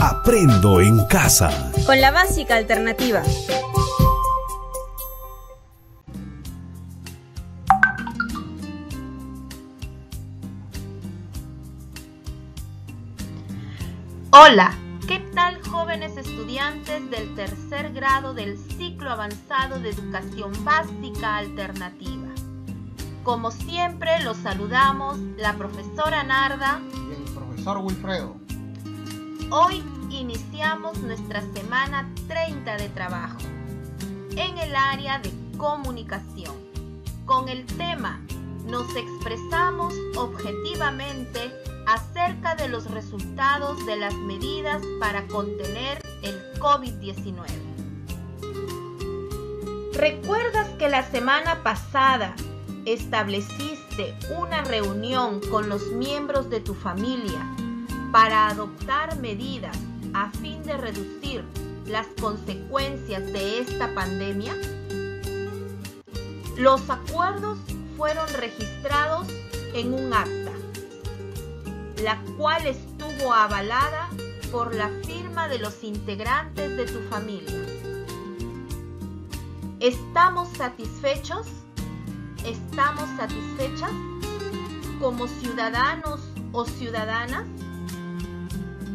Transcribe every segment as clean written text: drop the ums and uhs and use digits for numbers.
Aprendo en casa. Con la básica alternativa. Hola, ¿qué tal jóvenes estudiantes del tercer grado del ciclo avanzado de educación básica alternativa? Como siempre los saludamos la profesora Narda y el profesor Wilfredo. Hoy iniciamos nuestra semana 30 de trabajo en el área de comunicación con el tema Nos expresamos objetivamente acerca de los resultados de las medidas para contener el COVID-19. ¿Recuerdas que la semana pasada estableciste una reunión con los miembros de tu familia para adoptar medidas a fin de reducir las consecuencias de esta pandemia? Los acuerdos fueron registrados en un acta, la cual estuvo avalada por la firma de los integrantes de tu familia. ¿Estamos satisfechos? ¿Estamos satisfechas como ciudadanos o ciudadanas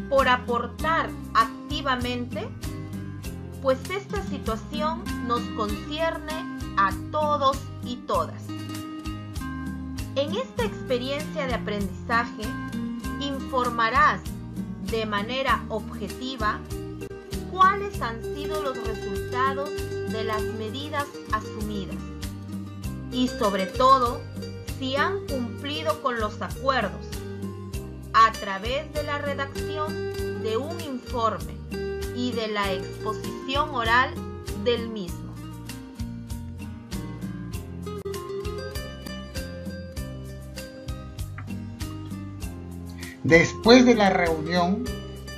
por aportar activamente? Pues esta situación nos concierne a todos y todas. En esta experiencia de aprendizaje, informarás de manera objetiva cuáles han sido los resultados de las medidas asumidas y sobre todo si han cumplido con los acuerdos a través de la redacción de un informe y de la exposición oral del mismo. Después de la reunión,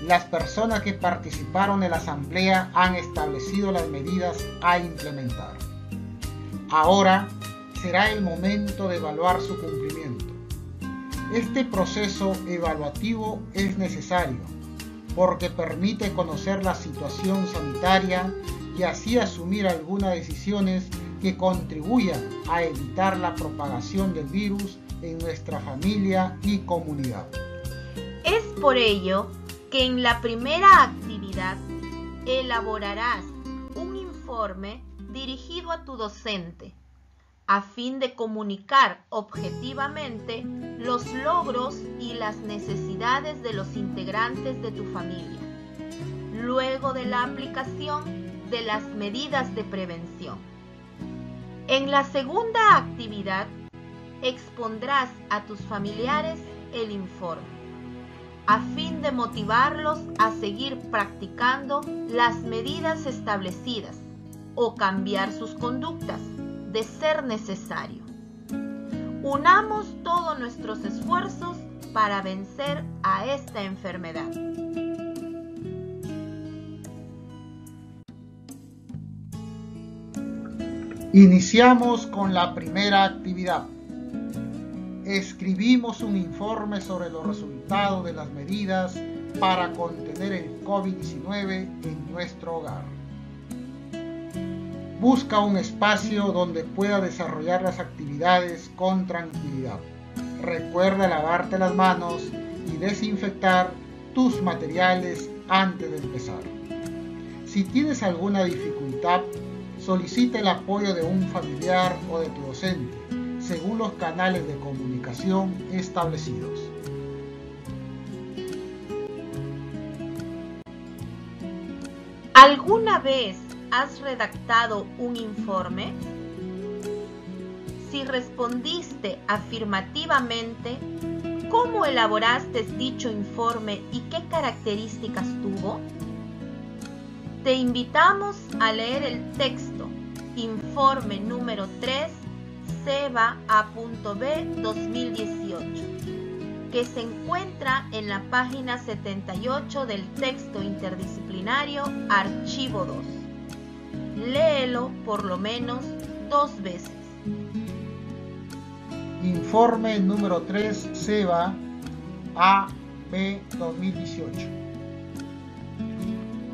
las personas que participaron en la asamblea han establecido las medidas a implementar. Ahora será el momento de evaluar su cumplimiento. Este proceso evaluativo es necesario porque permite conocer la situación sanitaria y así asumir algunas decisiones que contribuyan a evitar la propagación del virus en nuestra familia y comunidad. Es por ello que en la primera actividad elaborarás un informe dirigido a tu docente, a fin de comunicar objetivamente los logros y las necesidades de los integrantes de tu familia, luego de la aplicación de las medidas de prevención. En la segunda actividad, expondrás a tus familiares el informe, a fin de motivarlos a seguir practicando las medidas establecidas o cambiar sus conductas, de ser necesario. Unamos todos nuestros esfuerzos para vencer a esta enfermedad. Iniciamos con la primera actividad. Escribimos un informe sobre los resultados de las medidas para contener el COVID-19 en nuestro hogar. Busca un espacio donde pueda desarrollar las actividades con tranquilidad. Recuerda lavarte las manos y desinfectar tus materiales antes de empezar. Si tienes alguna dificultad, solicita el apoyo de un familiar o de tu docente, según los canales de comunicación establecidos. ¿Alguna vez has redactado un informe? Si respondiste afirmativamente, ¿cómo elaboraste dicho informe y qué características tuvo? Te invitamos a leer el texto, informe número 3, SEBA A.B 2018, que se encuentra en la página 78 del texto interdisciplinario Archivo 2. Léelo por lo menos 2 veces. Informe número 3, SEBA A.B 2018.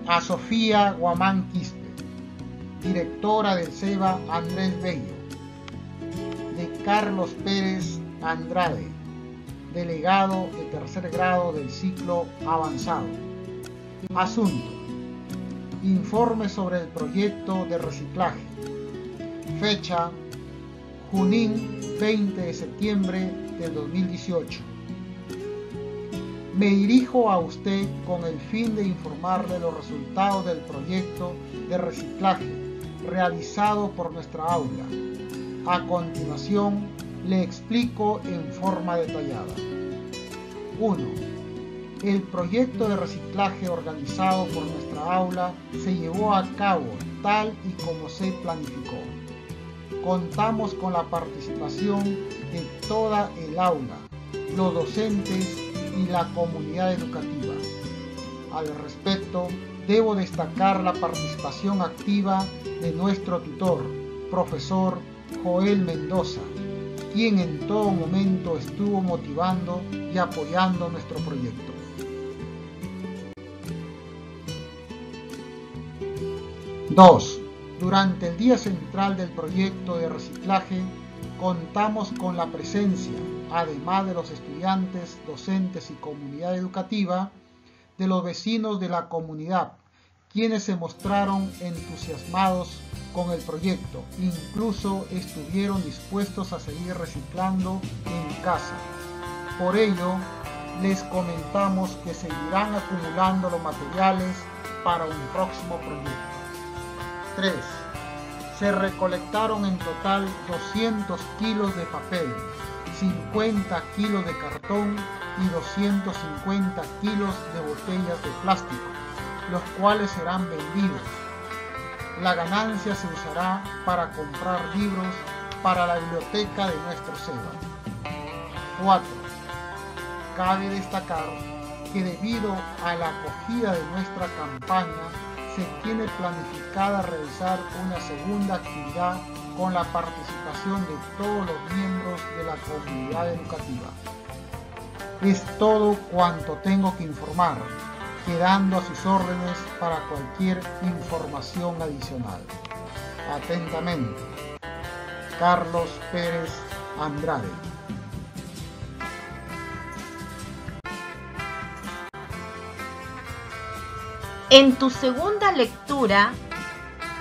A Sofía Guamán Quispe, directora del SEBA Andrés Bello. De Carlos Pérez Andrade, delegado de tercer grado del ciclo avanzado. Asunto: informe sobre el proyecto de reciclaje. Fecha: Junín, 20 de septiembre del 2018. Me dirijo a usted con el fin de informarle los resultados del proyecto de reciclaje realizado por nuestra aula. A continuación, le explico en forma detallada. 1. El proyecto de reciclaje organizado por nuestra aula se llevó a cabo tal y como se planificó. Contamos con la participación de toda el aula, los docentes y la comunidad educativa. Al respecto, debo destacar la participación activa de nuestro tutor, profesor Joel Mendoza, quien en todo momento estuvo motivando y apoyando nuestro proyecto. 2. Durante el día central del proyecto de reciclaje, contamos con la presencia, además de los estudiantes, docentes y comunidad educativa, de los vecinos de la comunidad, quienes se mostraron entusiasmados con el proyecto, incluso estuvieron dispuestos a seguir reciclando en casa. Por ello, les comentamos que seguirán acumulando los materiales para un próximo proyecto. 3. Se recolectaron en total 200 kilos de papel, 50 kilos de cartón y 250 kilos de botellas de plástico, los cuales serán vendidos. La ganancia se usará para comprar libros para la biblioteca de nuestro SEBA. 4. Cabe destacar que debido a la acogida de nuestra campaña, se tiene planificada realizar una segunda actividad con la participación de todos los miembros de la comunidad educativa. Es todo cuanto tengo que informar, quedando a sus órdenes para cualquier información adicional. Atentamente, Carlos Pérez Andrade. En tu segunda lectura,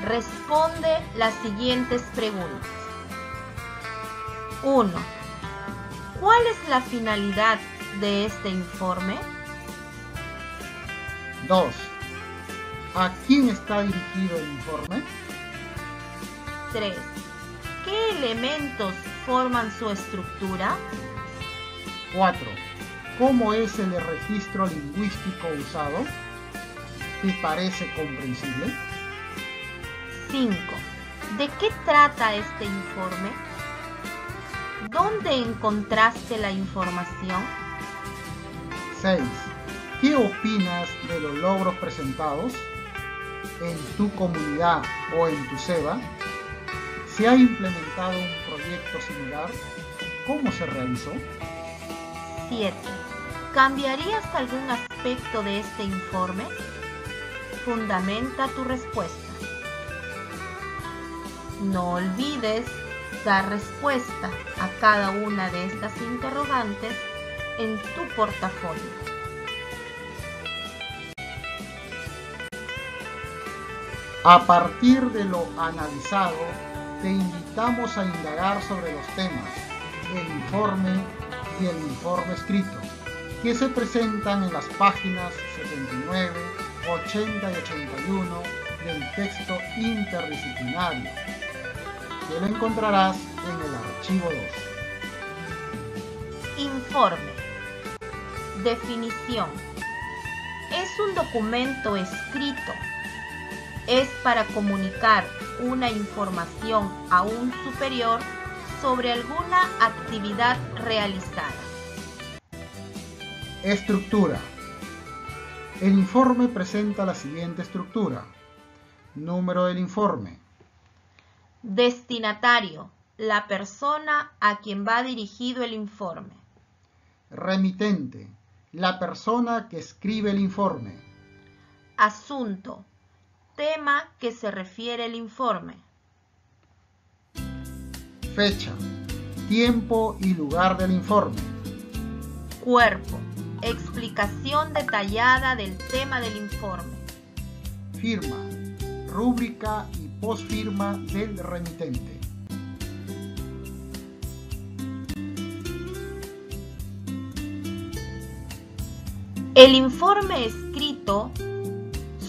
responde las siguientes preguntas. 1. ¿Cuál es la finalidad de este informe? 2. ¿A quién está dirigido el informe? 3. ¿Qué elementos forman su estructura? 4. ¿Cómo es el registro lingüístico usado? ¿Te parece comprensible? 5. ¿De qué trata este informe? ¿Dónde encontraste la información? 6. ¿Qué opinas de los logros presentados en tu comunidad o en tu SEBA? ¿Se ha implementado un proyecto similar? ¿Cómo se realizó? 7. ¿Cambiarías algún aspecto de este informe? Fundamenta tu respuesta. No olvides dar respuesta a cada una de estas interrogantes en tu portafolio. A partir de lo analizado, te invitamos a indagar sobre los temas, el informe y el informe escrito, que se presentan en las páginas 79, 80 y 81 del texto interdisciplinario, que lo encontrarás en el archivo 2. Informe. Definición. Es un documento escrito. Es para comunicar una información a un superior sobre alguna actividad realizada. Estructura. El informe presenta la siguiente estructura. Número del informe. Destinatario, la persona a quien va dirigido el informe. Remitente, la persona que escribe el informe. Asunto. Tema que se refiere el informe. Fecha. Tiempo y lugar del informe. Cuerpo. Explicación detallada del tema del informe. Firma. Rúbrica y posfirma del remitente. El informe escrito,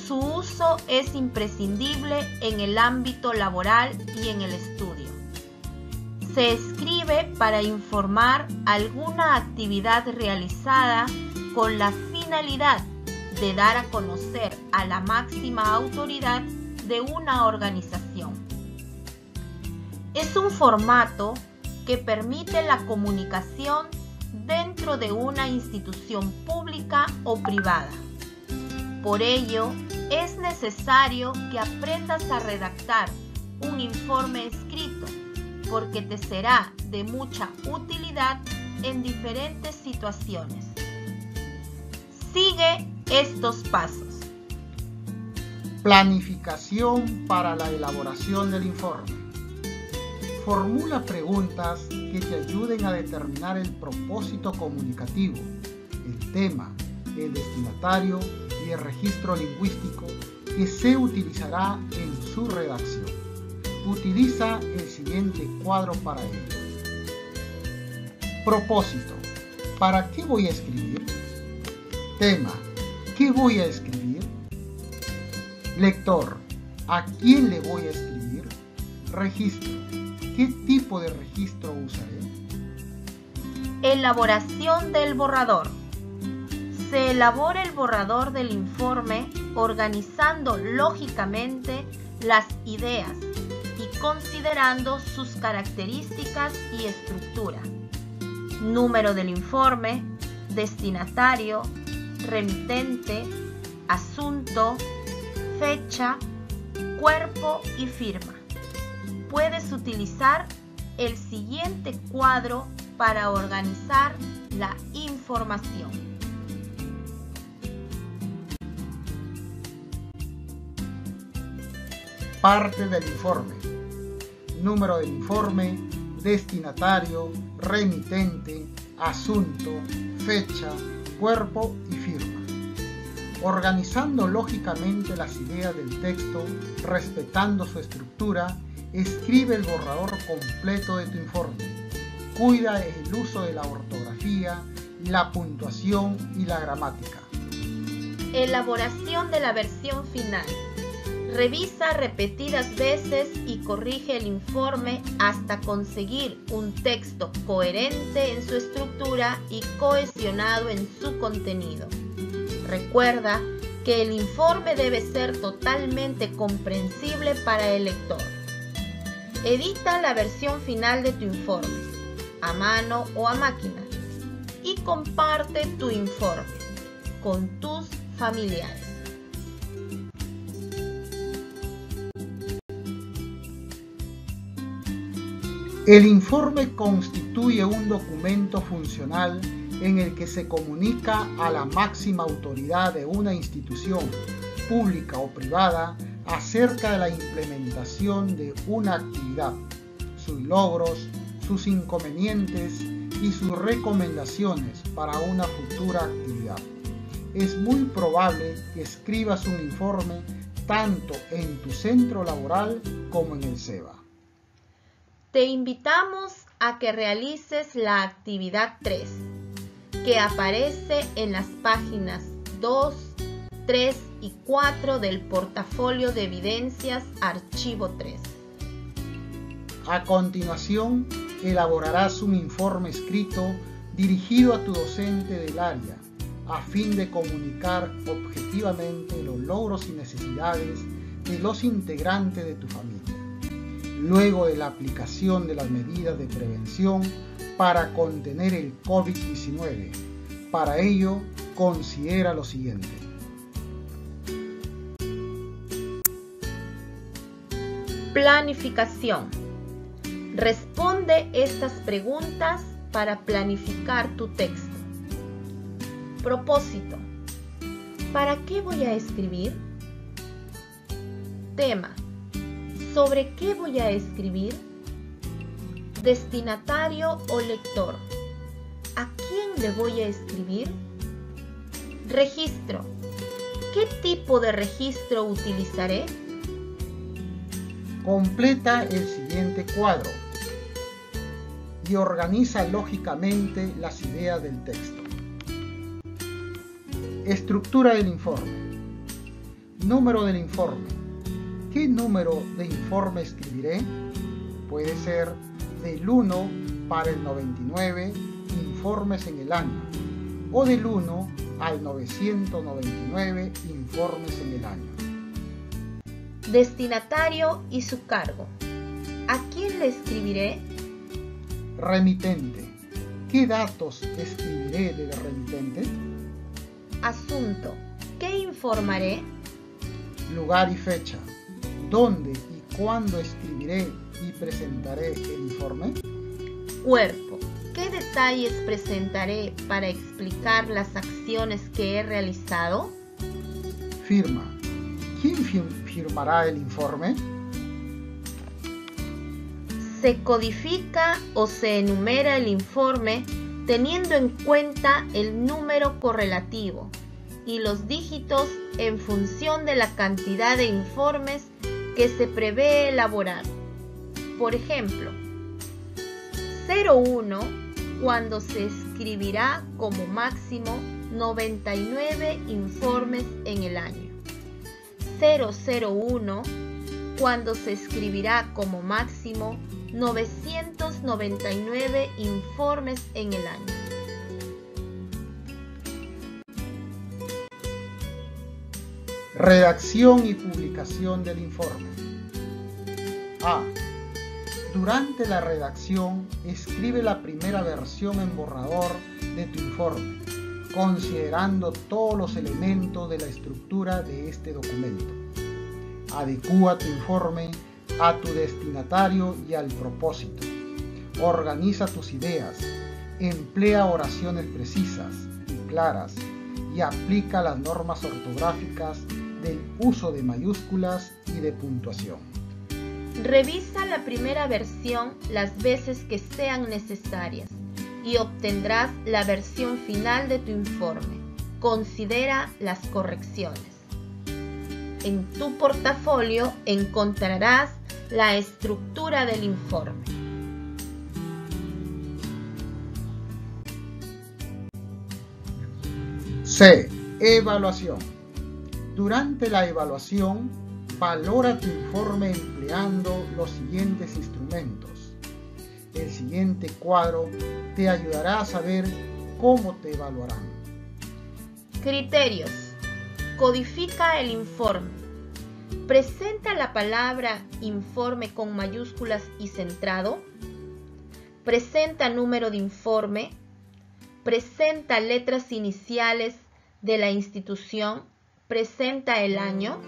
su uso es imprescindible en el ámbito laboral y en el estudio. Se escribe para informar alguna actividad realizada con la finalidad de dar a conocer a la máxima autoridad de una organización. Es un formato que permite la comunicación dentro de una institución pública o privada. Por ello, es necesario que aprendas a redactar un informe escrito, porque te será de mucha utilidad en diferentes situaciones. Sigue estos pasos. Planificación para la elaboración del informe. Formula preguntas que te ayuden a determinar el propósito comunicativo, el tema, el destinatario y el registro lingüístico que se utilizará en su redacción. Utiliza el siguiente cuadro para ello. Propósito. ¿Para qué voy a escribir? Tema. ¿Qué voy a escribir? Lector. ¿A quién le voy a escribir? Registro. ¿Qué tipo de registro usaré? Elaboración del borrador. Se elabora el borrador del informe organizando lógicamente las ideas y considerando sus características y estructura. Número del informe, destinatario, remitente, asunto, fecha, cuerpo y firma. Puedes utilizar el siguiente cuadro para organizar la información. Parte del informe. Número del informe, destinatario, remitente, asunto, fecha, cuerpo y firma. Organizando lógicamente las ideas del texto, respetando su estructura, escribe el borrador completo de tu informe. Cuida el uso de la ortografía, la puntuación y la gramática. Elaboración de la versión final. Revisa repetidas veces y corrige el informe hasta conseguir un texto coherente en su estructura y cohesionado en su contenido. Recuerda que el informe debe ser totalmente comprensible para el lector. Edita la versión final de tu informe, a mano o a máquina, y comparte tu informe con tus familiares. El informe constituye un documento funcional en el que se comunica a la máxima autoridad de una institución pública o privada acerca de la implementación de una actividad, sus logros, sus inconvenientes y sus recomendaciones para una futura actividad. Es muy probable que escribas un informe tanto en tu centro laboral como en el SEBA. Te invitamos a que realices la actividad 3, que aparece en las páginas 2, 3 y 4 del portafolio de evidencias archivo 3. A continuación, elaborarás un informe escrito dirigido a tu docente del área, a fin de comunicar objetivamente los logros y necesidades de los integrantes de tu familia, luego de la aplicación de las medidas de prevención para contener el COVID-19. Para ello, considera lo siguiente. Planificación. Responde estas preguntas para planificar tu texto. Propósito. ¿Para qué voy a escribir? Tema. ¿Sobre qué voy a escribir? Destinatario o lector. ¿A quién le voy a escribir? Registro. ¿Qué tipo de registro utilizaré? Completa el siguiente cuadro y organiza lógicamente las ideas del texto. Estructura del informe. Número del informe. ¿Qué número de informe escribiré? Puede ser del 1 para el 99 informes en el año o del 1 al 999 informes en el año. Destinatario y su cargo. ¿A quién le escribiré? Remitente. ¿Qué datos escribiré del remitente? Asunto. ¿Qué informaré? Lugar y fecha. ¿Dónde y cuándo escribiré y presentaré el informe? Cuerpo. ¿Qué detalles presentaré para explicar las acciones que he realizado? Firma. ¿Quién firmará el informe? Se codifica o se enumera el informe teniendo en cuenta el número correlativo y los dígitos en función de la cantidad de informes que se prevé elaborar. Por ejemplo, 01 cuando se escribirá como máximo 99 informes en el año. 001 cuando se escribirá como máximo 999 informes en el año. Redacción y publicación del informe. A. Durante la redacción, escribe la primera versión en borrador de tu informe, considerando todos los elementos de la estructura de este documento. Adecúa tu informe a tu destinatario y al propósito. Organiza tus ideas, emplea oraciones precisas y claras y aplica las normas ortográficas del uso de mayúsculas y de puntuación. Revisa la primera versión las veces que sean necesarias y obtendrás la versión final de tu informe. Considera las correcciones. En tu portafolio encontrarás la estructura del informe. C. Evaluación. Durante la evaluación, valora tu informe empleando los siguientes instrumentos. El siguiente cuadro te ayudará a saber cómo te evaluarán. Criterios. Codifica el informe. Presenta la palabra informe con mayúsculas y centrado. Presenta número de informe. Presenta letras iniciales de la institución. Presenta el año.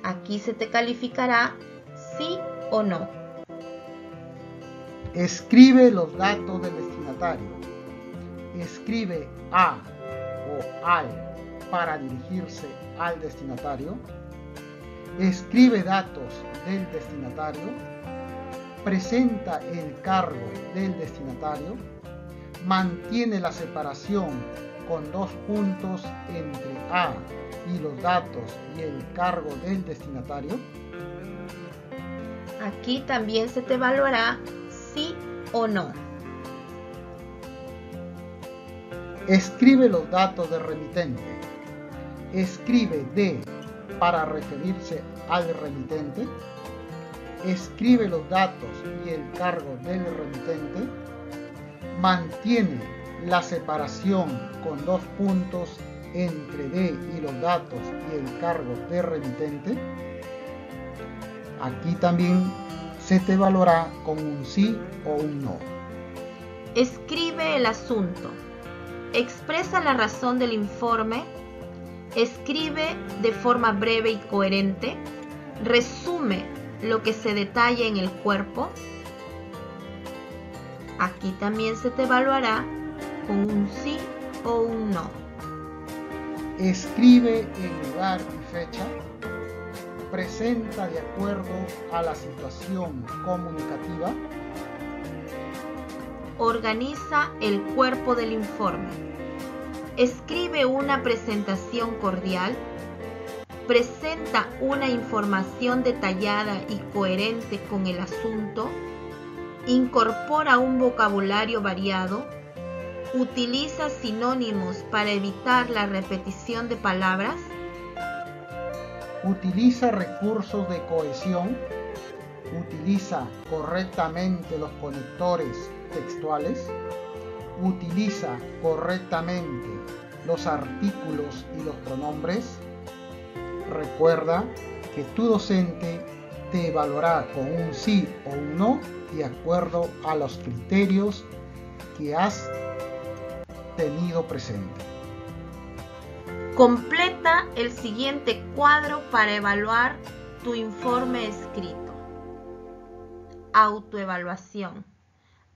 Aquí se te calificará sí o no. Escribe los datos del destinatario. Escribe a o al para dirigirse al destinatario. Escribe datos del destinatario. Presenta el cargo del destinatario. Mantiene la separación con 2 puntos entre A y los datos y el cargo del destinatario. Aquí también se te evaluará sí o no. Escribe los datos del remitente. Escribe de para referirse al remitente. Escribe los datos y el cargo del remitente. Mantiene la separación con 2 puntos entre D y los datos y el cargo de remitente. Aquí también se te evaluará con un sí o un no. Escribe el asunto. Expresa la razón del informe. Escribe de forma breve y coherente. Resume lo que se detalla en el cuerpo. Aquí también se te evaluará con un sí o un no. Escribe el lugar y fecha. Presenta de acuerdo a la situación comunicativa. Organiza el cuerpo del informe. Escribe una presentación cordial. Presenta una información detallada y coherente con el asunto. Incorpora un vocabulario variado. Utiliza sinónimos para evitar la repetición de palabras. Utiliza recursos de cohesión. Utiliza correctamente los conectores textuales. Utiliza correctamente los artículos y los pronombres. Recuerda que tu docente te evaluará con un sí o un no de acuerdo a los criterios que has tenido presente. Completa el siguiente cuadro para evaluar tu informe escrito. Autoevaluación.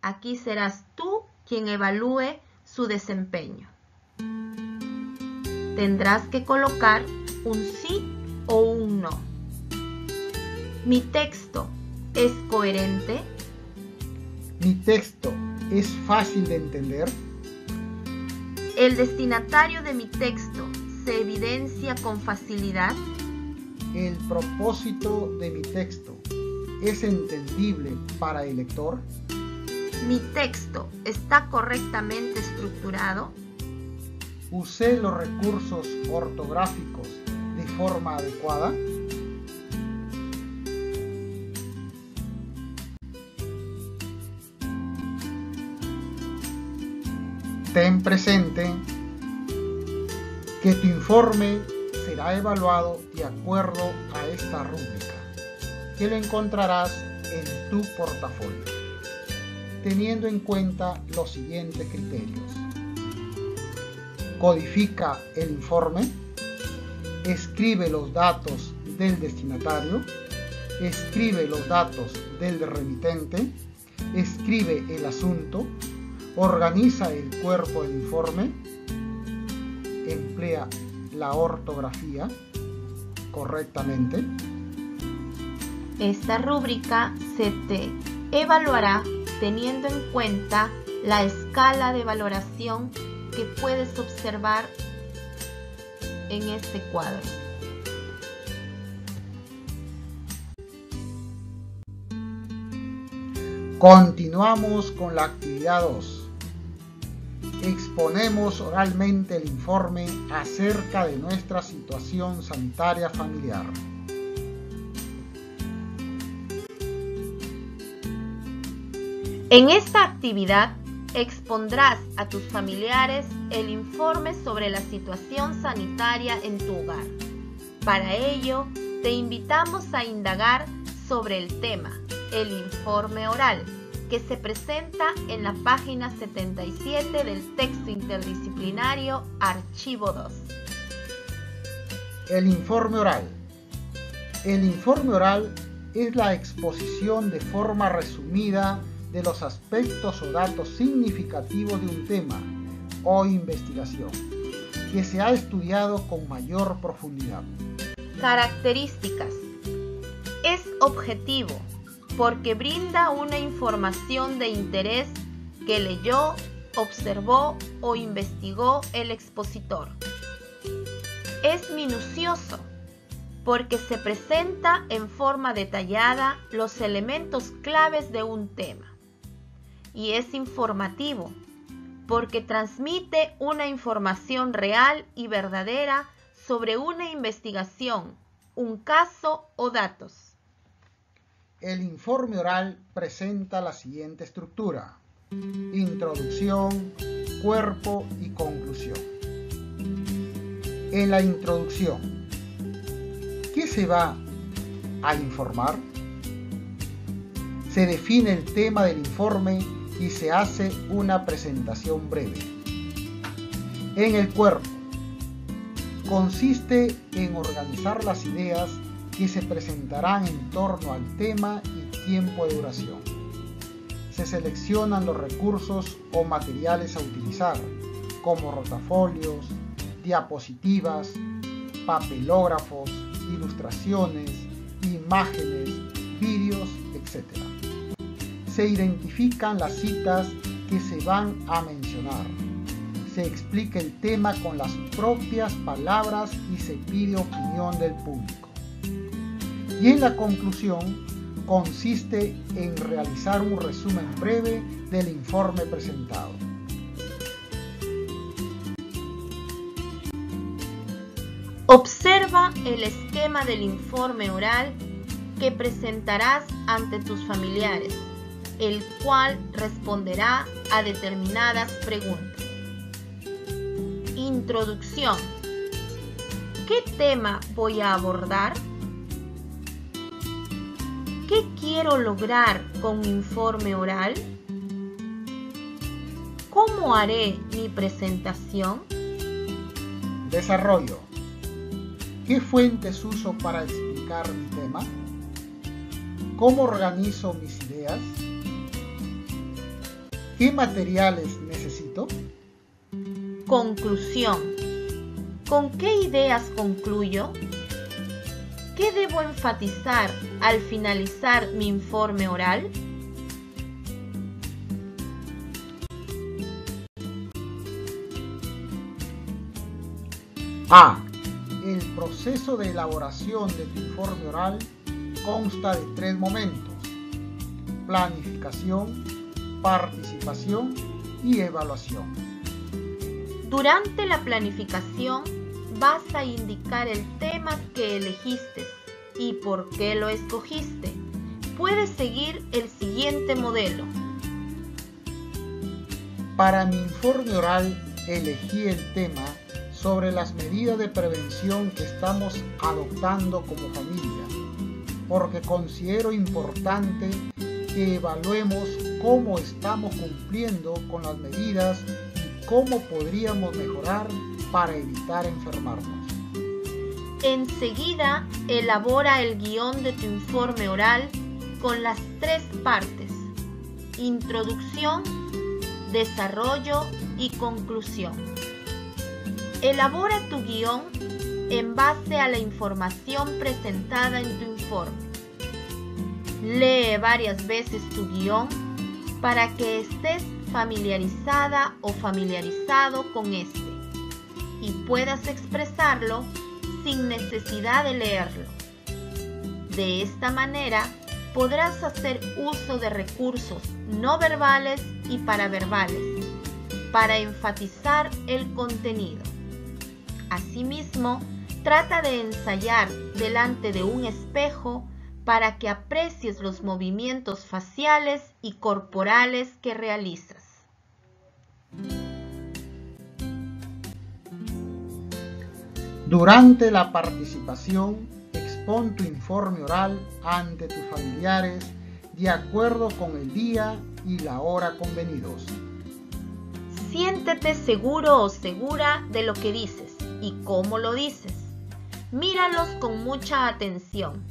Aquí serás tú quien evalúe su desempeño. Tendrás que colocar un sí o un no. ¿Mi texto es coherente? ¿Mi texto es fácil de entender? ¿El destinatario de mi texto se evidencia con facilidad? ¿El propósito de mi texto es entendible para el lector? ¿Mi texto está correctamente estructurado? ¿Usé los recursos ortográficos de forma adecuada? Ten presente que tu informe será evaluado de acuerdo a esta rúbrica, que lo encontrarás en tu portafolio, teniendo en cuenta los siguientes criterios. Codifica el informe, escribe los datos del destinatario, escribe los datos del remitente, escribe el asunto, organiza el cuerpo del informe, emplea la ortografía correctamente. Esta rúbrica se te evaluará teniendo en cuenta la escala de valoración que puedes observar en este cuadro. Continuamos con la actividad 2. Exponemos oralmente el informe acerca de nuestra situación sanitaria familiar. En esta actividad expondrás a tus familiares el informe sobre la situación sanitaria en tu hogar. Para ello, te invitamos a indagar sobre el tema, el informe oral, que se presenta en la página 77 del texto interdisciplinario Archivo 2. El informe oral. El informe oral es la exposición de forma resumida de los aspectos o datos significativos de un tema o investigación que se ha estudiado con mayor profundidad. Características. Es objetivo porque brinda una información de interés que leyó, observó o investigó el expositor. Es minucioso porque se presenta en forma detallada los elementos claves de un tema. Y es informativo porque transmite una información real y verdadera sobre una investigación, un caso o datos. El informe oral presenta la siguiente estructura: introducción, cuerpo y conclusión. En la introducción, ¿qué se va a informar? Se define el tema del informe y se hace una presentación breve. En el cuerpo, consiste en organizar las ideas que se presentarán en torno al tema y tiempo de duración. Se seleccionan los recursos o materiales a utilizar, como rotafolios, diapositivas, papelógrafos, ilustraciones, imágenes, vídeos, etc. Se identifican las citas que se van a mencionar. Se explica el tema con las propias palabras y se pide opinión del público. Y en la conclusión consiste en realizar un resumen breve del informe presentado. Observa el esquema del informe oral que presentarás ante tus familiares, el cual responderá a determinadas preguntas. Introducción. ¿Qué tema voy a abordar? ¿Qué quiero lograr con mi informe oral? ¿Cómo haré mi presentación? Desarrollo. ¿Qué fuentes uso para explicar mi tema? ¿Cómo organizo mis ideas? ¿Qué materiales necesito? Conclusión. ¿Con qué ideas concluyo? ¿Qué debo enfatizar al finalizar mi informe oral? A. El proceso de elaboración de tu informe oral consta de 3 momentos: planificación, participación y evaluación. Durante la planificación vas a indicar el tema que elegiste y por qué lo escogiste. Puedes seguir el siguiente modelo. Para mi informe oral elegí el tema sobre las medidas de prevención que estamos adoptando como familia, porque considero importante que evaluemos cómo estamos cumpliendo con las medidas y cómo podríamos mejorar para evitar enfermarnos. Enseguida, elabora el guión de tu informe oral con las 3 partes: introducción, desarrollo y conclusión. Elabora tu guión en base a la información presentada en tu informe. Lee varias veces tu guión para que estés familiarizada o familiarizado con este y puedas expresarlo sin necesidad de leerlo. De esta manera podrás hacer uso de recursos no verbales y paraverbales para enfatizar el contenido. Asimismo, trata de ensayar delante de un espejo para que aprecies los movimientos faciales y corporales que realizas. Durante la participación, expon tu informe oral ante tus familiares de acuerdo con el día y la hora convenidos. Siéntete seguro o segura de lo que dices y cómo lo dices. Míralos con mucha atención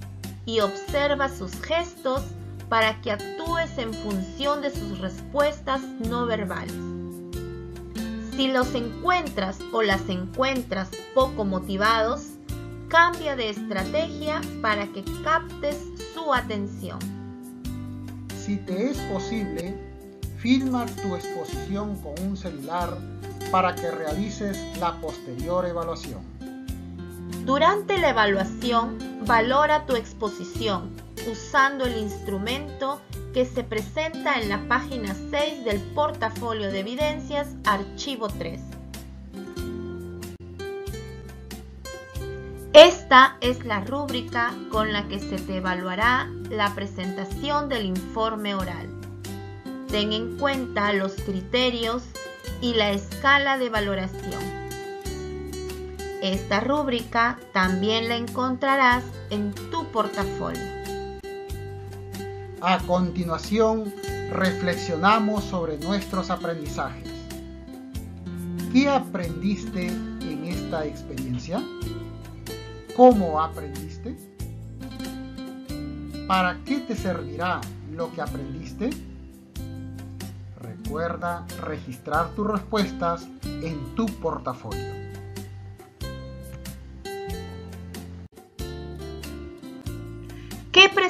y observa sus gestos para que actúes en función de sus respuestas no verbales. Si los encuentras o las encuentras poco motivados, cambia de estrategia para que captes su atención. Si te es posible, filma tu exposición con un celular para que realices la posterior evaluación. Durante la evaluación, valora tu exposición usando el instrumento que se presenta en la página 6 del portafolio de evidencias, archivo 3. Esta es la rúbrica con la que se te evaluará la presentación del informe oral. Ten en cuenta los criterios y la escala de valoración. Esta rúbrica también la encontrarás en tu portafolio. A continuación, reflexionamos sobre nuestros aprendizajes. ¿Qué aprendiste en esta experiencia? ¿Cómo aprendiste? ¿Para qué te servirá lo que aprendiste? Recuerda registrar tus respuestas en tu portafolio.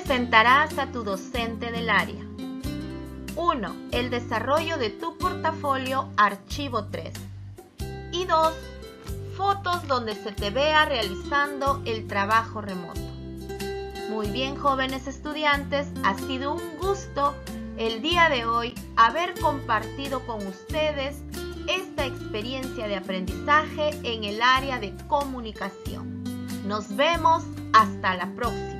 presentarás a tu docente del área. 1. El desarrollo de tu portafolio Archivo 3. Y 2. Fotos donde se te vea realizando el trabajo remoto. Muy bien, jóvenes estudiantes, ha sido un gusto el día de hoy haber compartido con ustedes esta experiencia de aprendizaje en el área de comunicación. Nos vemos hasta la próxima.